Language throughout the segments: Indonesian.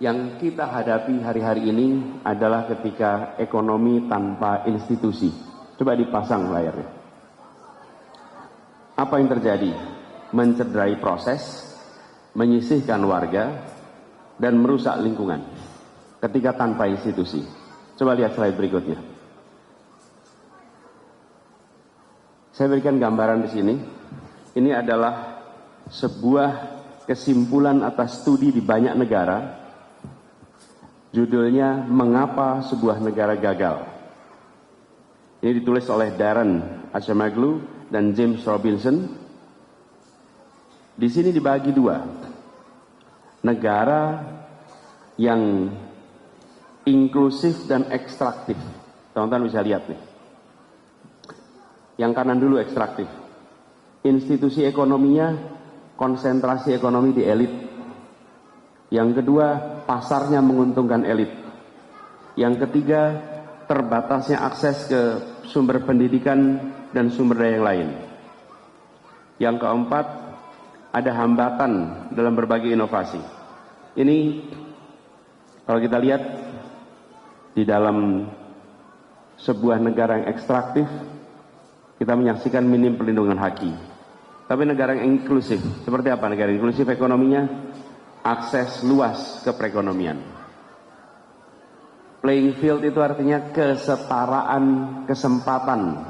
yang kita hadapi hari-hari ini adalah ketika ekonomi tanpa institusi. Coba dipasang layarnya. Apa yang terjadi? Mencederai proses, menyisihkan warga, dan merusak lingkungan ketika tanpa institusi. Coba lihat slide berikutnya. Saya berikan gambaran di sini. Ini adalah sebuah kesimpulan atas studi di banyak negara. Judulnya Mengapa Sebuah Negara Gagal. Ini ditulis oleh Darren Acemoglu dan James Robinson. Di sini dibagi dua. Negara yang inklusif dan ekstraktif. Teman-teman bisa lihat nih. Yang kanan dulu ekstraktif. Institusi ekonominya konsentrasi ekonomi di elit. Yang kedua, pasarnya menguntungkan elit. Yang ketiga, terbatasnya akses ke sumber pendidikan dan sumber daya yang lain. Yang keempat, ada hambatan dalam berbagai inovasi. Ini kalau kita lihat di dalam sebuah negara yang ekstraktif, kita menyaksikan minim perlindungan haki. Tapi negara yang inklusif, seperti apa negara inklusif ekonominya? Akses luas ke perekonomian. Playing field itu artinya kesetaraan kesempatan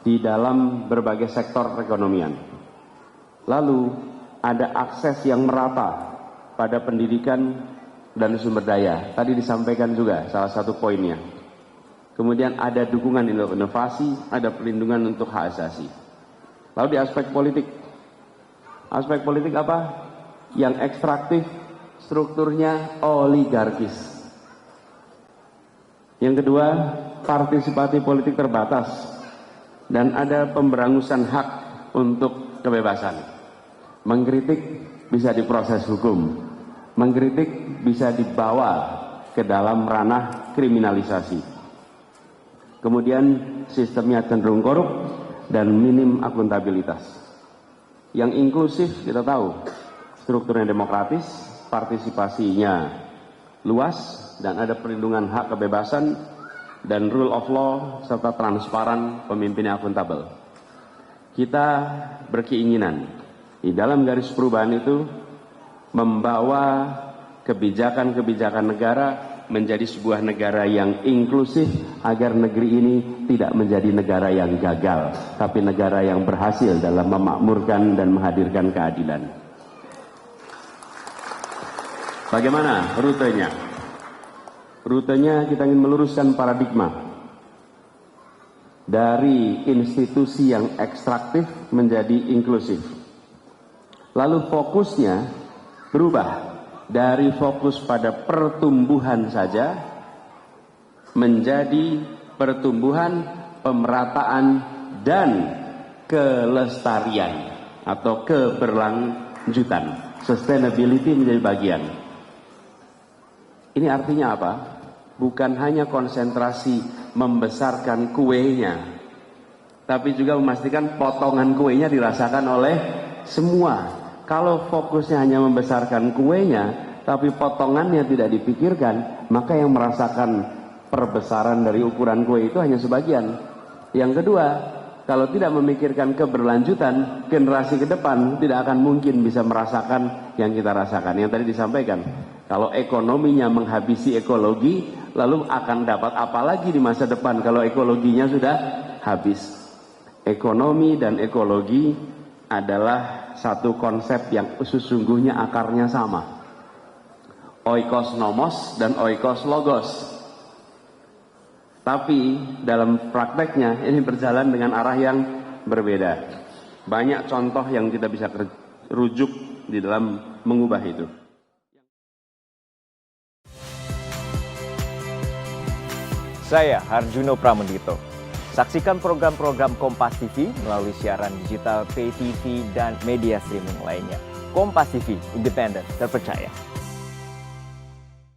di dalam berbagai sektor perekonomian. Lalu ada akses yang merata pada pendidikan dan sumber daya. Tadi disampaikan juga salah satu poinnya. Kemudian ada dukungan inovasi, ada perlindungan untuk hak asasi. Lalu di aspek politik apa? Yang ekstraktif, strukturnya oligarkis. Yang kedua, partisipasi politik terbatas dan ada pemberangusan hak untuk kebebasan. Mengkritik bisa diproses hukum, mengkritik bisa dibawa ke dalam ranah kriminalisasi. Kemudian sistemnya cenderung korup dan minim akuntabilitas. Yang inklusif kita tahu, strukturnya demokratis, partisipasinya luas, dan ada perlindungan hak kebebasan, dan rule of law, serta transparan, pemimpinnya akuntabel. Kita berkeinginan, di dalam garis perubahan itu, membawa kebijakan-kebijakan negara menjadi sebuah negara yang inklusif, agar negeri ini tidak menjadi negara yang gagal, tapi negara yang berhasil dalam memakmurkan dan menghadirkan keadilan. Bagaimana rutenya? Rutenya kita ingin meluruskan paradigma dari institusi yang ekstraktif menjadi inklusif. Lalu fokusnya berubah dari fokus pada pertumbuhan saja menjadi pertumbuhan, pemerataan, dan kelestarian atau keberlanjutan. Sustainability menjadi bagian. Ini artinya apa? Bukan hanya konsentrasi membesarkan kuenya, tapi juga memastikan potongan kuenya dirasakan oleh semua. Kalau fokusnya hanya membesarkan kuenya, tapi potongannya tidak dipikirkan, maka yang merasakan perbesaran dari ukuran kue itu hanya sebagian. Yang kedua, kalau tidak memikirkan keberlanjutan, generasi ke depan tidak akan mungkin bisa merasakan yang kita rasakan. Yang tadi disampaikan, kalau ekonominya menghabisi ekologi, lalu akan dapat apa lagi di masa depan kalau ekologinya sudah habis? Ekonomi dan ekologi adalah satu konsep yang sesungguhnya akarnya sama. Oikos nomos dan oikos logos. Tapi dalam prakteknya ini berjalan dengan arah yang berbeda. Banyak contoh yang kita bisa rujuk di dalam mengubah itu. Saya Harjuno Pramendito. Saksikan program-program Kompas TV melalui siaran digital, pay TV, dan media streaming lainnya. Kompas TV, independen, terpercaya.